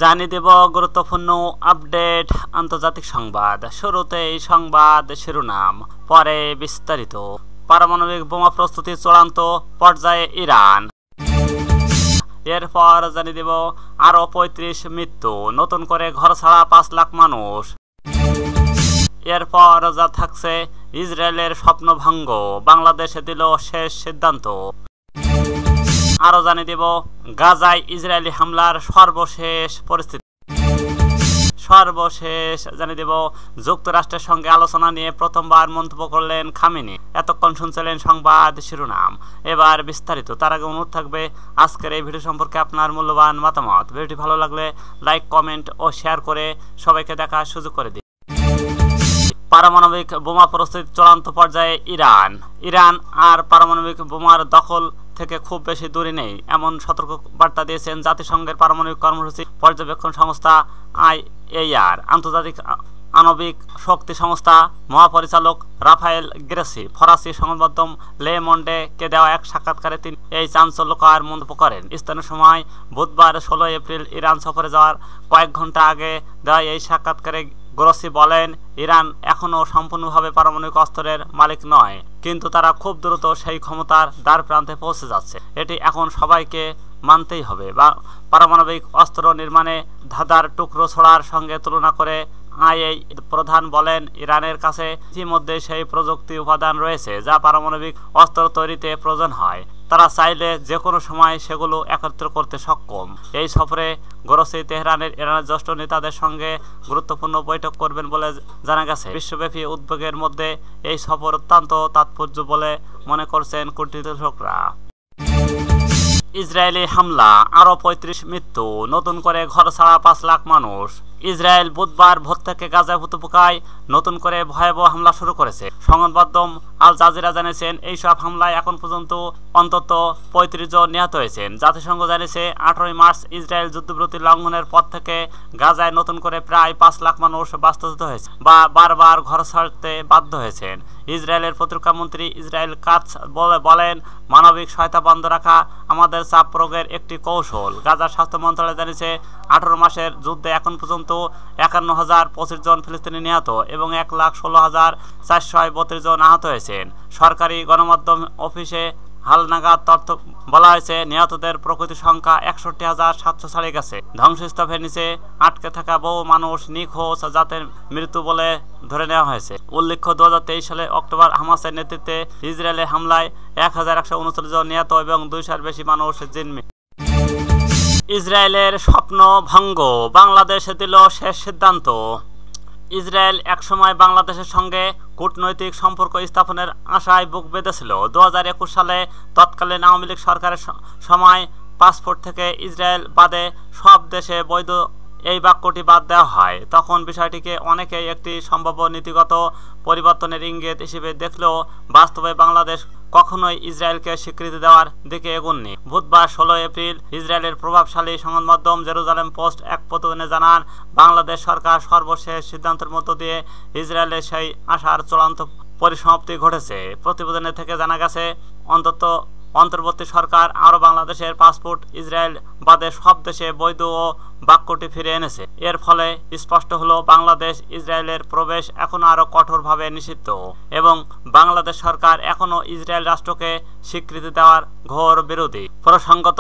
জানিয়ে দেব গুরুত্বপূর্ণ আপডেট আন্তর্জাতিক সংবাদ। শুরুতে এই সংবাদ শিরোনাম, পরে বিস্তারিত। পারমাণবিক বোমা প্রস্তুতি চূড়ান্ত পর্যায়ে ইরান। এরপর জানিয়ে দেব আরও ৩৫ মৃত্যু, নতুন করে ঘর ছাড়া ৫ লাখ মানুষ। এরপর যা থাকছে ইসরায়েলের স্বপ্নভঙ্গ, বাংলাদেশে দিল শেষ সিদ্ধান্ত। আরও জানিয়ে দেব গাজায় ইসরায়েলি হামলার সর্বশেষ পরিস্থিতি। সর্বশেষ জানিয়ে দেব যুক্তরাষ্ট্রের সঙ্গে আলোচনা নিয়ে প্রথমবার মন্তব্য করলেন খামেনি। এতক্ষণ শুনছিলেন সংবাদ শিরোনাম, এবার বিস্তারিত। তার আগে অনুরোধ থাকবে আজকের এই ভিডিও সম্পর্কে আপনার মূল্যবান মতামত। ভিডিওটি ভালো লাগলে লাইক, কমেন্ট ও শেয়ার করে সবাইকে দেখার সুযোগ করে দিন। পারমাণবিক বোমা প্রস্তুতি চূড়ান্ত পর্যায়ে ইরান। ইরান আর পারমাণবিক বোমার দখল থেকে খুব বেশি দূরে নেই, এমন সতর্ক বার্তা দিয়েছেন জাতিসংঘের পারমাণবিক কর্মসূচি পর্যবেক্ষণ সংস্থা IAER। আন্তর্জাতিক আণবিক শক্তি সংস্থা মহাপরিচালক রাফায়েল গ্রেসি ফরাসি সংবাদ মাধ্যম লে মন্ডে কে দেওয়া এক সাক্ষাৎকারে তিনি এই চাঞ্চল্যকর মন্তব্য করেন। স্থানীয় সময় বুধবার ১৬ এপ্রিল ইরান সফরে যাওয়ার কয়েক ঘন্টা আগে দেওয়া এই সাক্ষাৎকারে গ্রোসি বলেন, ইরান এখনও সম্পূর্ণভাবে পারমাণবিক অস্ত্রের মালিক নয়, কিন্তু তারা খুব দ্রুত সেই ক্ষমতার দ্বার প্রান্তে পৌঁছে যাচ্ছে। এটি এখন সবাইকে মানতেই হবে। বা পারমাণবিক অস্ত্র নির্মাণে ধাঁধার টুকরো ছোড়ার সঙ্গে তুলনা করে IAEA প্রধান বলেন, ইরানের কাছে ইতিমধ্যে সেই প্রযুক্তি উপাদান রয়েছে যা পারমাণবিক অস্ত্র তৈরিতে প্রয়োজন হয়। তারা চাইলে যে কোনো সময় সেগুলো একত্র করতে সক্ষম। এই সফরে গ্রোসি তেহরানের ইরানের জ্যেষ্ঠ নেতাদের সঙ্গে গুরুত্বপূর্ণ বৈঠক করবেন বলে জানা গেছে। বিশ্বব্যাপী উদ্বেগের মধ্যে এই সফর অত্যন্ত তাৎপর্য বলে মনে করছেন কূটনীতিকরা। ইসরায়েলি হামলা, আরও ৩৫ মৃত্যু, নতুন করে ঘর ছাড়া ৫ লাখ মানুষ। ইসরায়েল বুধবার ভোর থেকে গাজায় উপত্যকায় নতুন করে ভয়াবহ হামলা শুরু করেছে। সংবাদ মাধ্যম আল জাজিরা জানিয়েছেন, এইসব হামলায় এখন পর্যন্ত অন্তত ৩৫ জন নিহত হয়েছেন। জাতিসংঘ জানিয়েছে ১৮ মার্চ ইসরায়েল যুদ্ধবিরতি লঙ্ঘনের পর থেকে গাজায় নতুন করে প্রায় ৫ লাখ মানুষ বাস্তুচ্যুত হয়েছে বা বারবার ঘর ছাড়তে বাধ্য হয়েছেন। ইসরায়েলের প্রতিরক্ষা মন্ত্রী ইসরায়েল কাটস বলেন, মানবিক সহায়তা বন্ধ রাখা আমাদের চাপ প্রয়োগের একটি কৌশল। গাজার স্বাস্থ্য মন্ত্রণালয় জানিয়েছে ১৮ মাসের যুদ্ধে এখন পর্যন্ত ৫১,০২৫ জন ফিলিস্তিনি নিহত এবং ১,১৬,৪৩২ জন আহত হয়েছেন। সরকারি গণমাধ্যম অফিসে হালনাগাদ তথ্য বলা হয়েছে, নিহতদের প্রকৃত সংখ্যা ৬১,৭০০ ছাড়িয়ে গেছে। ধ্বংসস্তূপের নিচে আটকে থাকা বহু মানুষ নিখোঁজ জাতের মৃত্যু বলে ধরে নেওয়া হয়েছে। উল্লেখ্য, ২০২৩ সালে অক্টোবর হামাসের নেতৃত্বে ইসরায়েলের হামলায় ১,১৩৯ জন নিহত এবং ২০০-এর বেশি মানুষ জিম্মি। ইসরায়েলের স্বপ্ন ভঙ্গ, বাংলাদেশে দিল শেষ সিদ্ধান্ত। ইসরায়েল একসময় বাংলাদেশের সঙ্গে কূটনৈতিক সম্পর্ক স্থাপনের আশায় বুক বেঁধেছিল। ২০২১ সালে তৎকালীন আওয়ামী লীগ সরকারের সময় পাসপোর্ট থেকে ইসরায়েল বাদে সব দেশে বৈধ এই বাক্যটি বাদ দেওয়া হয়। তখন বিষয়টিকে অনেকেই একটি সম্ভাব্য নীতিগত পরিবর্তনের ইঙ্গিত হিসেবে দেখলেও বাস্তবে বাংলাদেশ কখনোই ইসরায়েলকে স্বীকৃতি দেওয়ার দিকে এগোননি। বুধবার ১৬ এপ্রিল ইসরায়েলের প্রভাবশালী সংবাদ মাধ্যম জেরুজালেম পোস্ট এক প্রতিবেদনে জানান, বাংলাদেশ সরকার সর্বশেষ সিদ্ধান্তের মধ্য দিয়ে ইসরায়েলের সেই আশার চূড়ান্ত পরিসমাপ্তি ঘটেছে। প্রতিবেদনে থেকে জানা গেছে, অন্তর্বর্তী সরকার আরও বাংলাদেশের পাসপোর্ট ইসরায়েল বাদে সব দেশে বৈধ ও বাক্যটি ফিরে এনেছে। এর ফলে স্পষ্ট হলো, বাংলাদেশ ইসরায়েলের প্রবেশ এখনও আরও কঠোরভাবে নিষিদ্ধ এবং বাংলাদেশ সরকার এখনও ইসরায়েল রাষ্ট্রকে স্বীকৃতি দেওয়ার ঘোর বিরোধী। প্রসঙ্গত,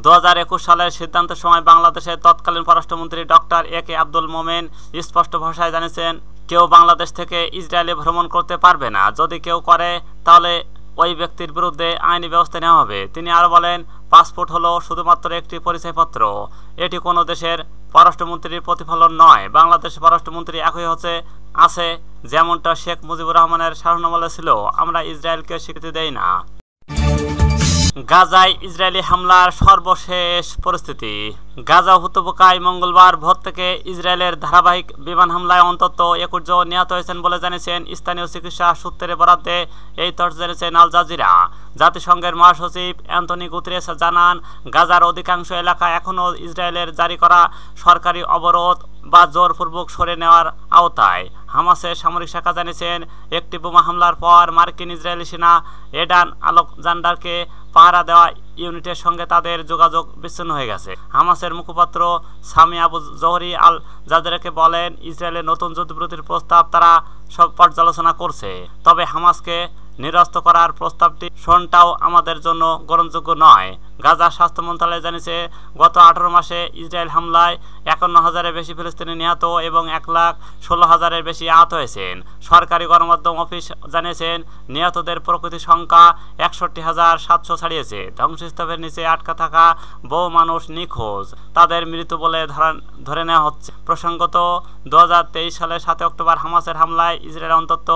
২০২১ সালের সিদ্ধান্তের সময় বাংলাদেশের তৎকালীন পররাষ্ট্রমন্ত্রী ডক্টর AK আব্দুল মোমেন স্পষ্ট ভাষায় জানিয়েছেন, কেউ বাংলাদেশ থেকে ইসরায়েলে ভ্রমণ করতে পারবে না। যদি কেউ করে তাহলে ওই ব্যক্তির বিরুদ্ধে আইনি ব্যবস্থা নেওয়া হবে। তিনি আরও বলেন, পাসপোর্ট হলো শুধুমাত্র একটি পরিচয়পত্র, এটি কোনো দেশের পররাষ্ট্রমন্ত্রীর প্রতিফলন নয়। বাংলাদেশের পররাষ্ট্রমন্ত্রী একই আছে যেমনটা শেখ মুজিবুর রহমানের শাসনামলে ছিল, আমরা ইসরায়েলকে স্বীকৃতি দেই না। গাজায় ইসরায়েলি হামলার সর্বশেষ পরিস্থিতি। গাজা উপত্যকায় মঙ্গলবার ভোর থেকে ইসরায়েলের ধারাবাহিক বিমান হামলায় অন্তত ২১ জন নিহত হয়েছেন বলে জানিয়েছেন স্থানীয় চিকিৎসা সূত্রের বরাদ্দে এই তথ্য জানিয়েছেন আল জাজিরা। জাতিসংঘের মহাসচিব অ্যান্টনি গুতেরেস জানান, গাজার অধিকাংশ এলাকা এখনও ইসরায়েলের জারি করা সরকারি অবরোধ বা জোরপূর্বক সরে নেওয়ার আওতায়। হামাসের সামরিক শাখা জানিয়েছেন, একটি বোমা হামলার পর মার্কিন ইসরায়েলি সেনা এডান আলেকজান্ডারকে পাহারা দেওয়া ইউনিটের সঙ্গে তাদের যোগাযোগ বিচ্ছিন্ন হয়ে গেছে। হামাসের মুখপাত্র সামি আবু জহরি আল জাজেরাকে বলেন, ইসরায়েলের নতুন যুদ্ধবিরতির প্রস্তাব তারা সব পর্যালোচনা করছে, তবে হামাসকে নিরস্ত করার প্রস্তাবটি শোনটাও আমাদের জন্য গ্রহণযোগ্য নয়। গাজা স্বাস্থ্য মন্ত্রণালয় জানিয়েছে, গত 18 মাসে ইসরায়েল হামলায় 51,000-এর বেশি ফিলিস্তিনি নিহত এবং 1,16,000-এর বেশি আহত হয়েছেন। সরকারি গণমাধ্যম অফিস জানিয়েছেন, নিহতদের প্রকৃত সংখ্যা 61,700 ছাড়িয়েছে। ধ্বংসস্তূপের নিচে আটকা থাকা বহু মানুষ নিখোঁজ, তাদের মৃত বলে ধরে নেওয়া হচ্ছে। প্রসঙ্গত, 2023 সালের 7 অক্টোবর হামাসের হামলায় ইসরায়েল অন্তত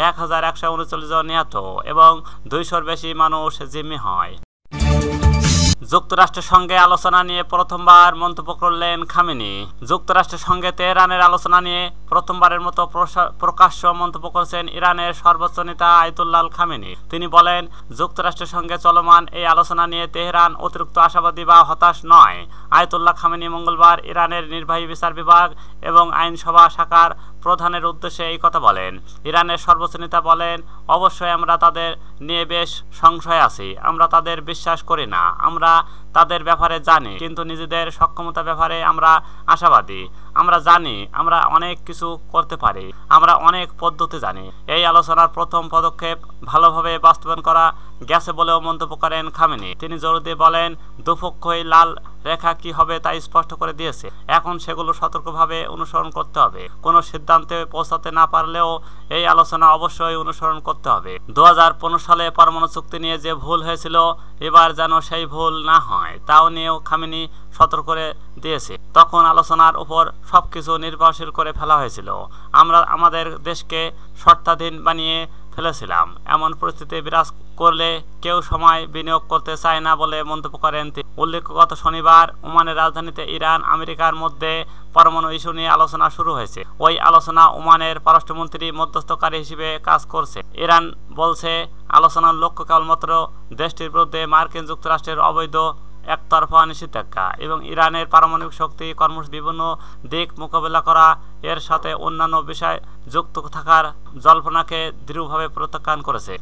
1,139 জন নিহত এবং 200-র বেশি মানুষ জিম্মি হয়। যুক্তরাষ্ট্রের সঙ্গে আলোচনা নিয়ে প্রথমবার মন্তব্য করলেন খামেনি। যুক্তরাষ্ট্রের সঙ্গে তেহরানের আলোচনা নিয়ে প্রথমবারের মতো প্রকাশ্য মন্তব্য করেছেন ইরানের সর্বোচ্চ নেতা আয়াতুল্লাহ খামেনি। তিনি বলেন, যুক্তরাষ্ট্রের সঙ্গে চলমান এই আলোচনা নিয়ে তেহরান অতিরিক্ত আশাবাদী বা হতাশ নয়। আয়াতুল্লাহ খামেনি মঙ্গলবার ইরানের নির্বাহী বিচার বিভাগ এবং আইনসভা শাখার প্রধানের উদ্দেশ্যে এই কথা বলেন। ইরানের সর্বোচ্চ নেতা বলেন, অবশ্যই আমরা তাদের নিয়ে বেশ সংশয় আছি। আমরা তাদের বিশ্বাস করি না। আমরা তাদের ব্যাপারে জানি, কিন্তু নিজেদের সক্ষমতার ব্যাপারে আমরা আশাবাদী। আমরা জানি আমরা অনেক কিছু করতে পারি। আমরা অনেক পদ্ধতি জানি। এই আলোচনার প্রথম পদক্ষেপ ভালোভাবে বাস্তবায়ন করা গেছে বলেও মন্তব্য করেন খামেনি। তিনি জোর দিয়ে বলেন, দুপক্ষই লাল রেখা কি হবে তা স্পষ্ট করে দিয়েছে। এখন সেগুলো সতর্কভাবে অনুসরণ করতে হবে। কোনো সিদ্ধান্তে পৌঁছাতে না পারলেও এই আলোচনা অবশ্যই অনুসরণ করতে হবে। 2015 সালে পরমাণু চুক্তি নিয়ে যে ভুল হয়েছিল, এবার যেন সেই ভুল না হয় তাও নিয়েও খামেনি সতর্ক করে দিয়েছে। তখন আলোচনার উপর সবকিছু নির্ভরশীল করে ফেলা হয়েছিল। আমরা আমাদের দেশকে শর্তাধীন বানিয়ে ফেলেছিলাম। এমন পরিস্থিতি বিরাজ করলে কেউ সময় বিনিয়োগ করতে চায় না বলে মন্তব্য করেন তিনি। উল্লেখ্য, গত শনিবার ওমানের রাজধানীতে ইরান আমেরিকার মধ্যে পরমাণু ইস্যু নিয়ে আলোচনা শুরু হয়েছে। ওই আলোচনা ওমানের পররাষ্ট্রমন্ত্রী মধ্যস্থকারী হিসেবে কাজ করছে। ইরান বলছে, আলোচনার লক্ষ্য কেবলমাত্র দেশটির বিরুদ্ধে মার্কিন যুক্তরাষ্ট্রের অবৈধ একতরফা নিষেধাজ্ঞা এবং ইরানের পারমাণবিক শক্তি কর্মসূচির বিভিন্ন দিক মোকাবেলা করা, এর সাথে অন্যান্য বিষয় যুক্ত থাকার জল্পনাকে দৃঢ়ভাবে প্রত্যাখ্যান করেছে।